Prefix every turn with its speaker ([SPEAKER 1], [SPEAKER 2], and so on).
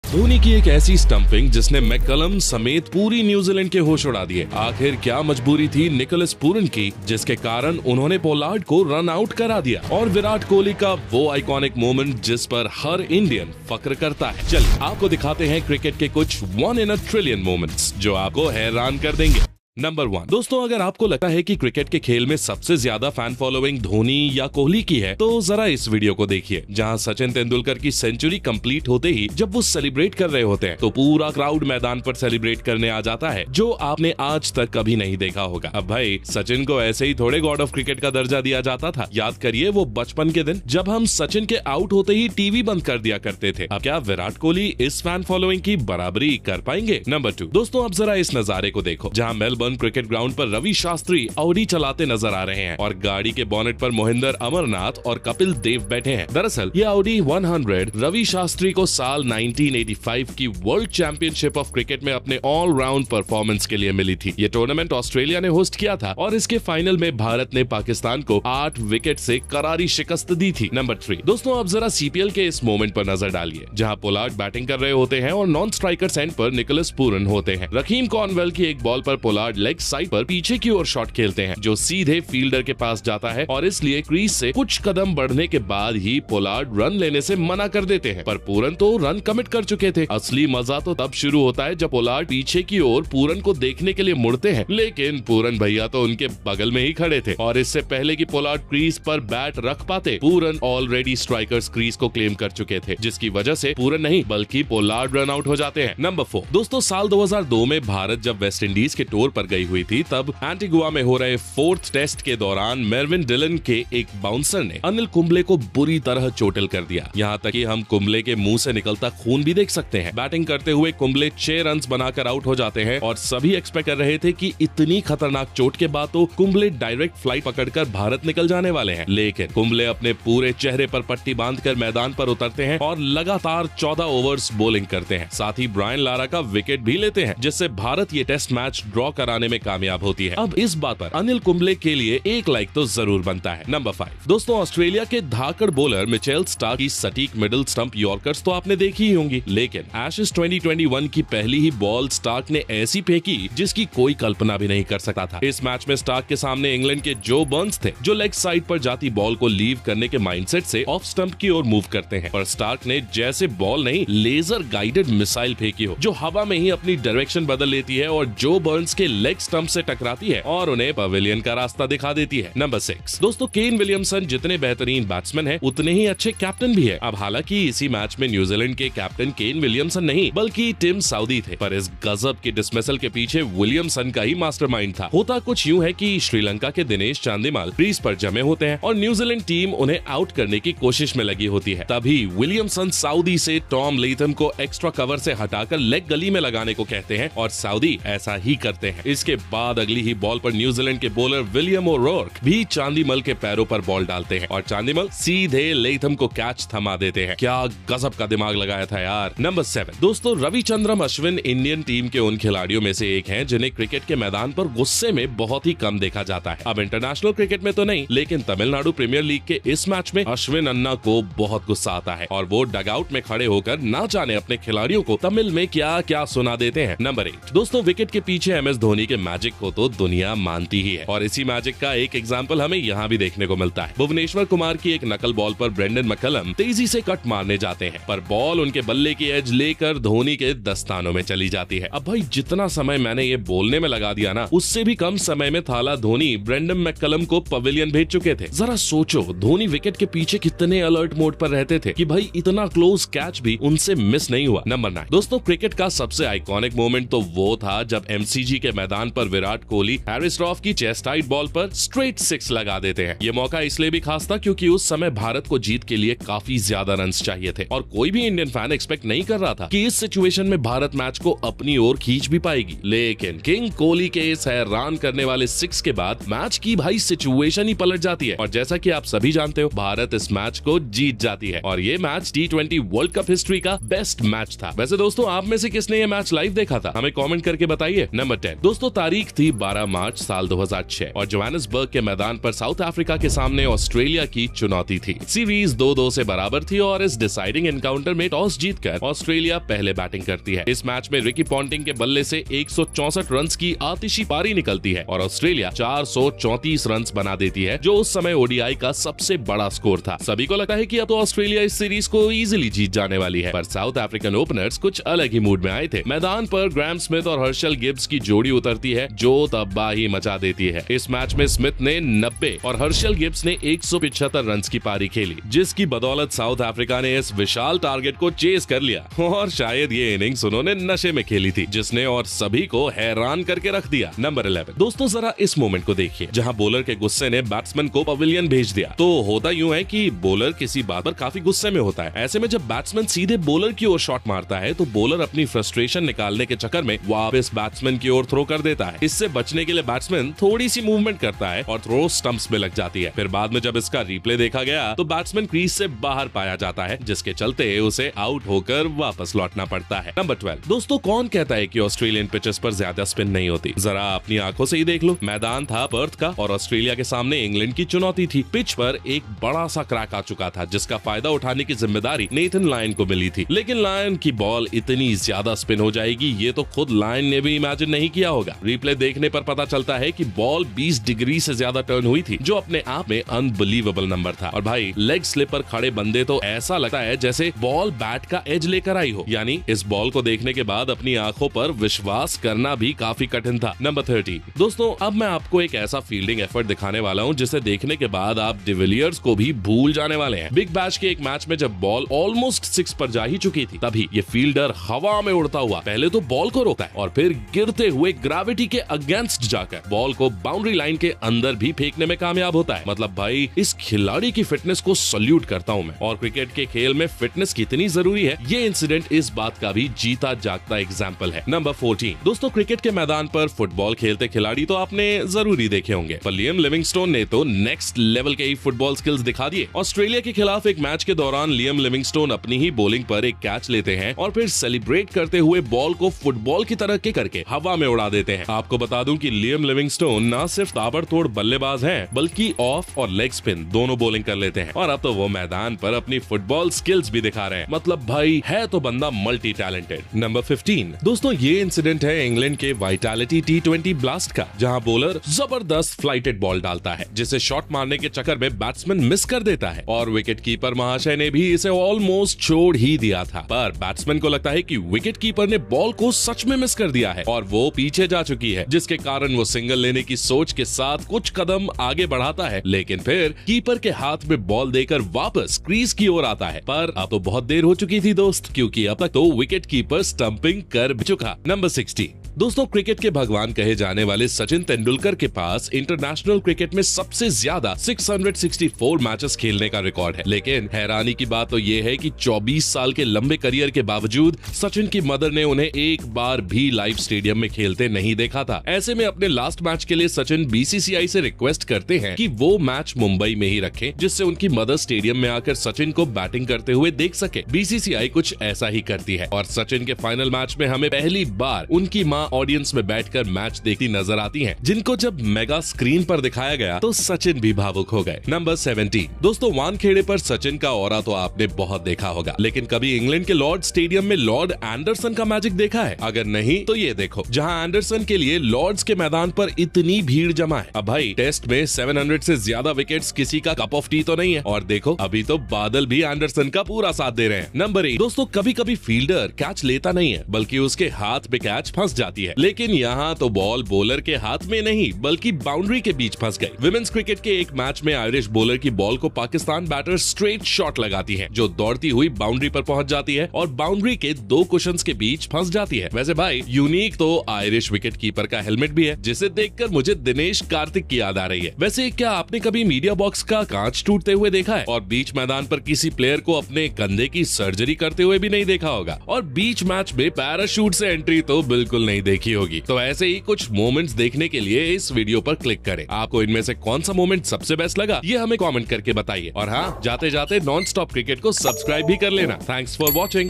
[SPEAKER 1] धोनी की एक ऐसी स्टंपिंग जिसने मैकलम समेत पूरी न्यूजीलैंड के होश उड़ा दिए। आखिर क्या मजबूरी थी निकोलस पूरन की जिसके कारण उन्होंने पोलार्ड को रन आउट करा दिया, और विराट कोहली का वो आइकॉनिक मोमेंट जिस पर हर इंडियन फक्र करता है। चलिए आपको दिखाते हैं क्रिकेट के कुछ 1 in a trillion मोमेंट्स जो आपको हैरान कर देंगे। नंबर 1 दोस्तों, अगर आपको लगता है कि क्रिकेट के खेल में सबसे ज्यादा फैन फॉलोइंग धोनी या कोहली की है, तो जरा इस वीडियो को देखिए जहां सचिन तेंदुलकर की सेंचुरी कंप्लीट होते ही जब वो सेलिब्रेट कर रहे होते हैं तो पूरा क्राउड मैदान पर सेलिब्रेट करने आ जाता है, जो आपने आज तक कभी नहीं देखा होगा। अब भाई सचिन को ऐसे ही थोड़े गॉड ऑफ क्रिकेट का दर्जा दिया जाता था। याद करिए वो बचपन के दिन जब हम सचिन के आउट होते ही टीवी बंद कर दिया करते थे। अब क्या विराट कोहली इस फैन फॉलोइंग की बराबरी कर पाएंगे? नंबर 2 दोस्तों, अब जरा इस नजारे को देखो जहाँ मेलबर्न क्रिकेट ग्राउंड पर रवि शास्त्री ऑडी चलाते नजर आ रहे हैं और गाड़ी के बोनेट पर मोहिंदर अमरनाथ और कपिल देव बैठे हैं। दरअसल ये ऑडी 100 रवि शास्त्री को साल 1985 की वर्ल्ड चैंपियनशिप ऑफ क्रिकेट में अपने ऑलराउंड परफॉर्मेंस के लिए मिली थी। ये टूर्नामेंट ऑस्ट्रेलिया ने होस्ट किया था और इसके फाइनल में भारत ने पाकिस्तान को 8 विकेट से करारी शिकस्त दी थी। नंबर 3 दोस्तों, अब जरा सीपीएल के इस मोमेंट पर नजर डालिए जहां पोलार्ड बैटिंग कर रहे होते हैं और नॉन स्ट्राइकर एंड पर निकोलस पूरन होते हैं। रहीम कॉर्नवेल की एक बॉल पर पोलार्ड लेग साइड पर पीछे की ओर शॉट खेलते हैं जो सीधे फील्डर के पास जाता है और इसलिए क्रीज से कुछ कदम बढ़ने के बाद ही पोलार्ड रन लेने से मना कर देते हैं, पर पूरन तो रन कमिट कर चुके थे। असली मजा तो तब शुरू होता है जब पोलार्ड पीछे की ओर पूरन को देखने के लिए मुड़ते हैं, लेकिन पूरन भैया तो उनके बगल में ही खड़े थे और इससे पहले कि पोलार्ड क्रीज पर बैट रख पाते पूरन ऑलरेडी स्ट्राइकर्स क्रीज को क्लेम कर चुके थे, जिसकी वजह से पूरन नहीं बल्कि पोलार्ड रन आउट हो जाते हैं। नंबर 4 दोस्तों, साल 2002 में भारत जब वेस्ट इंडीज के टूर पर गई हुई थी तब एंटीगुआ में हो रहे 4th टेस्ट के दौरान मेरविन डिलन के एक बाउंसर ने अनिल कुंबले को बुरी तरह चोटिल कर दिया। यहाँ तक कि हम कुंबले के मुंह से निकलता खून भी देख सकते हैं। बैटिंग करते हुए कुंबले 6 रन बनाकर आउट हो जाते हैं और सभी एक्सपेक्ट कर रहे थे कि इतनी खतरनाक चोट के बाद तो कुंबले डायरेक्ट फ्लाइट पकड़कर भारत निकल जाने वाले हैं, लेकिन कुंबले अपने पूरे चेहरे पर पट्टी बांधकर मैदान पर उतरते हैं और लगातार 14 ओवर्स बॉलिंग करते हैं। साथ ही ब्रायन लारा का विकेट भी लेते हैं जिससे भारत ये टेस्ट मैच ड्रॉ कराने में कामयाब होती है। अब इस बात पर अनिल कुंबले के लिए एक लाइक तो जरूर बनता है। नंबर 5 दोस्तों, ऑस्ट्रेलिया के धाकड़ बॉलर मिचेल स्टार्क की सटीक मिडिल स्टंप यॉर्कर्स तो आपने देखी ही होंगी, लेकिन एशेज 2021 की पहली ही बॉल स्टार्क ने ऐसी फेंकी जिसकी कोई कल्पना भी नहीं कर सकता था। इस मैच में स्टार्क के सामने इंग्लैंड के जो बर्न्स थे जो लेग साइड पर जाती बॉल को लीव करने के माइंडसेट से ऑफ स्टंप की ओर मूव करते हैं, और स्टार्क ने जैसे बॉल नहीं लेजर गाइडेड मिसाइल फेंकी हो जो हवा में ही अपनी डायरेक्शन बदल लेती है और जो बर्न्स के लेग स्टंप से टकराती है और उन्हें पवेलियन का रास्ता दिखा देती है। नंबर 6 दोस्तों, केन विलियमसन जितने बेहतरीन बैट्समैन हैं उतने ही अच्छे कैप्टन भी है। अब हालांकि इसी मैच में न्यूजीलैंड के कैप्टन केन विलियमसन नहीं बल्कि टिम साउदी थे, पर इस गजब की डिसमिसल के पीछे विलियमसन का ही मास्टरमाइंड था। होता कुछ यूं है कि श्रीलंका के दिनेश चांदिमाल क्रीज पर जमे होते हैं और न्यूजीलैंड टीम उन्हें आउट करने की कोशिश में लगी होती है। तभी विलियमसन साउदी से टॉम लेथम को एक्स्ट्रा कवर से हटाकर लेग गली में लगाने को कहते हैं और साउदी ऐसा ही करते हैं। इसके बाद अगली ही बॉल पर न्यूजीलैंड के बॉलर विलियम ओ'रोर्क भी चांदिमल के पैरों पर बॉल डालते हैं और चांदिमल सीधे लेथम को कैच थमा देते हैं। क्या गजब का दिमाग लगाया था यार। नंबर 7 दोस्तों, रविचंद्रन अश्विन इंडियन टीम के उन खिलाड़ियों में से एक हैं जिन्हें क्रिकेट के मैदान पर गुस्से में बहुत ही कम देखा जाता है। अब इंटरनेशनल क्रिकेट में तो नहीं, लेकिन तमिलनाडु प्रीमियर लीग के इस मैच में अश्विन अन्ना को बहुत गुस्सा आता है और वो डगआउट में खड़े होकर ना जाने अपने खिलाड़ियों को तमिल में क्या क्या सुना देते हैं। नंबर 8 दोस्तों, विकेट के पीछे एमएस धोनी के मैजिक को तो दुनिया मानती ही है और इसी मैजिक का एक एग्जांपल हमें यहाँ भी देखने को मिलता है। भुवनेश्वर कुमार की एक नकल बॉल पर ब्रेंडन मैकलम तेजी से कट मारने जाते हैं, पर बॉल उनके बल्ले की एज लेकर धोनी के दस्तानों में चली जाती है। अब भाई जितना समय मैंने ये बोलने में लगा दिया ना, उससे भी कम समय में थाला धोनी ब्रेंडन मैकलम को पवेलियन भेज चुके थे। जरा सोचो धोनी विकेट के पीछे कितने अलर्ट मोड पर रहते थे कि भाई इतना क्लोज कैच भी उनसे मिस नहीं हुआ। नंबर 9 दोस्तों, क्रिकेट का सबसे आइकॉनिक मोमेंट तो वो था जब एमसीजी के मैदान पर विराट कोहली हैरिस रॉफ की चेस्ट हाइट बॉल पर स्ट्रेट 6 लगा देते हैं। ये मौका इसलिए भी खास था क्योंकि उस समय भारत को जीत के लिए काफी ज्यादा रन्स चाहिए थे और कोई भी इंडियन फैन एक्सपेक्ट नहीं कर रहा था कि इस सिचुएशन में भारत मैच को अपनी ओर खींच भी पाएगी, लेकिन किंग कोहली के इस हैरान करने वाले 6 के बाद मैच की भाई सिचुएशन ही पलट जाती है और जैसा कि आप सभी जानते हो भारत इस मैच को जीत जाती है और ये match T20 world cup history का बेस्ट मैच था। वैसे दोस्तों, आप में से किसने ये मैच लाइव देखा था? हमें कमेंट करके बताइए। नंबर 10 दोस्तों, दोस्तों तारीख थी 12 मार्च साल 2006 और जोहानिसबर्ग के मैदान पर साउथ अफ्रीका के सामने ऑस्ट्रेलिया की चुनौती थी। सीरीज 2-2 से बराबर थी और इस डिसाइडिंग एनकाउंटर में टॉस जीतकर ऑस्ट्रेलिया पहले बैटिंग करती है। इस मैच में रिकी पॉन्टिंग के बल्ले से 164 रन की आतिशी पारी निकलती है और ऑस्ट्रेलिया 434 रन बना देती है, जो उस समय ओडीआई का सबसे बड़ा स्कोर था। सभी को लगता है कि अब तो ऑस्ट्रेलिया इस सीरीज को इजीली जीत जाने वाली है, पर साउथ अफ्रीकन ओपनर्स कुछ अलग ही मूड में आए थे। मैदान पर ग्राहम स्मिथ और हर्शल गिब्स की जोड़ी उतरती है जो तबाही मचा देती है। इस मैच में स्मिथ ने 90 और हर्शल गिब्स ने 175 रन की पारी खेली, जिसकी बदौलत साउथ अफ्रीका ने इस विशाल टारगेट को चेस कर लिया और शायद ये इनिंग्स उन्होंने नशे में खेली थी, जिसने और सभी को हैरान करके रख दिया। नंबर 11 दोस्तों, जरा इस मोमेंट को देखिए जहां बॉलर के गुस्से ने बैट्समैन को पवेलियन भेज दिया। तो होता यूं है कि बॉलर किसी बात पर काफी गुस्से में होता है। ऐसे में जब बैट्समैन सीधे बॉलर की ओर शॉट मारता है तो बॉलर अपनी फ्रस्ट्रेशन निकालने के चक्कर में वापस बैट्समैन की ओर थ्रो कर देता है। इससे बचने के लिए बैट्समैन थोड़ी सी मूवमेंट करता है और थ्रो स्टंप्स में लग जाती है। फिर बाद में जब इसका रिप्ले देखा गया तो बैट्समैन क्रीज से बाहर पाया जाता है, जिसके चलते उसे आउट होकर वापस लौटना पड़ता है। नंबर 12 दोस्तों, कौन कहता है कि ऑस्ट्रेलियन पिचेस पर ज्यादा स्पिन नहीं होती? जरा अपनी आंखों से ही देख लो। मैदान था पर्थ का और ऑस्ट्रेलिया के सामने इंग्लैंड की चुनौती थी। पिच पर एक बड़ा सा क्रैक आ चुका था, जिसका फायदा उठाने की जिम्मेदारी नेथन लायन को मिली थी। लेकिन लायन की बॉल इतनी ज्यादा स्पिन हो जाएगी ये तो खुद लायन ने भी इमेजिन नहीं किया होगा। रिप्ले देखने पर पता चलता है कि बॉल 20 डिग्री से ज्यादा टर्न हुई थी, जो अपने आप में अनबिलीवेबल नंबर था। और भाई, लेग स्लिप पर खड़े बंदे तो ऐसा लगता है जैसे बॉल बैट का एज लेकर आई हो। यानी इस बॉल को देखने के बाद अपनी आंखों पर विश्वास करना भी काफी कठिन था। नंबर 30 दोस्तों, अब मैं आपको एक ऐसा फील्डिंग एफर्ट दिखाने वाला हूं जिसे देखने के बाद आप डिविलियर्स को भी भूल जाने वाले हैं। बिग बैश के एक मैच में जब बॉल ऑलमोस्ट 6 पर जा ही चुकी थी, तभी ये फील्डर हवा में उड़ता हुआ पहले तो बॉल को रोकता है और फिर गिरते हुए ग्रेविटी के अगेंस्ट जाकर बॉल को बाउंड्री लाइन के अंदर भी फेंकने में कामयाब होता है। मतलब भाई, इस खिलाड़ी की फिटनेस को सल्यूट करता हूं मैं। और क्रिकेट के खेल में फिटनेस कितनी जरूरी है, ये इंसिडेंट इस बात का भी जीता जागता एग्जाम्पल है। नंबर 14 दोस्तों, क्रिकेट के मैदान पर फुटबॉल खेलते खिलाड़ी तो आपने जरूरी देखे होंगे, पर लियम लिविंगस्टोन ने तो नेक्स्ट लेवल के ही फुटबॉल स्किल्स दिखा दिए। ऑस्ट्रेलिया के खिलाफ एक मैच के दौरान लियम लिविंगस्टोन अपनी ही बॉलिंग पर एक कैच लेते हैं और फिर सेलिब्रेट करते हुए बॉल को फुटबॉल की तरह के करके हवा में उड़ा देते हैं। आपको बता दूं कि लियम लिविंगस्टोन न सिर्फ ताबड़तोड़ बल्लेबाज हैं, बल्कि ऑफ और लेग स्पिन दोनों बॉलिंग कर लेते हैं और अब तो वो मैदान पर अपनी फुटबॉल स्किल्स भी दिखा रहे हैं। मतलब भाई, है तो बंदा मल्टी टैलेंटेड। नंबर 15 दोस्तों, ये इंसिडेंट है इंग्लैंड के वाइटैलिटी T20 ब्लास्ट का, जहां बॉलर जबरदस्त फ्लाइटेड बॉल डालता है, जिसे शॉट मारने के चक्कर में बैट्समैन मिस कर देता है और विकेट कीपर महाशय ने भी इसे ऑलमोस्ट छोड़ ही दिया था। पर बैट्समैन को लगता है कि विकेट कीपर ने बॉल को सच में मिस कर दिया है और वो पीछे जा चुकी है, जिसके कारण वो सिंगल लेने की सोच के साथ कुछ कदम आगे बढ़ाता है, लेकिन फिर कीपर के हाथ में बॉल देकर वापस क्रीज की ओर आता है। पर अब तो बहुत देर हो चुकी थी दोस्त, क्योंकि अब तक तो विकेट कीपर स्टंपिंग कर चुका। नंबर 60 दोस्तों, क्रिकेट के भगवान कहे जाने वाले सचिन तेंदुलकर के पास इंटरनेशनल क्रिकेट में सबसे ज्यादा 664 मैचेस खेलने का रिकॉर्ड है। लेकिन हैरानी की बात तो ये है कि 24 साल के लंबे करियर के बावजूद सचिन की मदर ने उन्हें एक बार भी लाइव स्टेडियम में खेलते नहीं देखा था। ऐसे में अपने लास्ट मैच के लिए सचिन बीसीसीआई से रिक्वेस्ट करते हैं कि वो मैच मुंबई में ही रखें, जिससे उनकी मदर स्टेडियम में आकर सचिन को बैटिंग करते हुए देख सके। बीसीसीआई कुछ ऐसा ही करती है और सचिन के फाइनल मैच में हमें पहली बार उनकी मां ऑडियंस में बैठकर मैच देखती नजर आती हैं, जिनको जब मेगा स्क्रीन पर दिखाया गया तो सचिन भी भावुक हो गए। नंबर 70 दोस्तों, वानखेड़े पर सचिन का ऑरा तो आपने बहुत देखा होगा, लेकिन कभी इंग्लैंड के लॉर्ड स्टेडियम में लॉर्ड एंडरसन का मैजिक देखा है? अगर नहीं तो ये देखो, जहां एंडरसन के लिए लॉर्ड्स के मैदान पर इतनी भीड़ जमा है। अब भाई, टेस्ट में 700 से ज्यादा विकेट्स किसी का कप ऑफ टी तो नहीं है, और देखो अभी तो बादल भी एंडरसन का पूरा साथ दे रहे हैं। नंबर 8 दोस्तों, कभी कभी फील्डर कैच लेता नहीं है, बल्कि उसके हाथ में कैच फंस जाती है, लेकिन यहाँ तो बॉल बॉलर के हाथ में नहीं बल्कि बाउंड्री के बीच फंस गई। विमेंस क्रिकेट के एक मैच में आयरिश बॉलर की बॉल को पाकिस्तान बैटर स्ट्रेट शॉट लगाती है, जो दौड़ती हुई बाउंड्री पर पहुंच जाती है और बाउंड्री के 2 कुशन्स के बीच फंस जाती है। वैसे भाई, यूनिक तो आयरिश विकेट कीपर का हेलमेट भी है, जिसे देखकर मुझे दिनेश कार्तिक की याद आ रही है। वैसे क्या आपने कभी मीडिया बॉक्स का कांच टूटते हुए देखा है? और बीच मैदान पर किसी प्लेयर को अपने कंधे की सर्जरी करते हुए भी नहीं देखा होगा, और बीच मैच में पैराशूट से एंट्री तो बिल्कुल नहीं देखी होगी। तो ऐसे ही कुछ मोमेंट्स देखने के लिए इस वीडियो पर क्लिक करें। आपको इनमें से कौन सा मोमेंट सबसे बेस्ट लगा, ये हमें कमेंट करके बताइए। और हाँ, जाते जाते नॉन स्टॉप क्रिकेट को सब्सक्राइब भी कर लेना। Thanks for watching.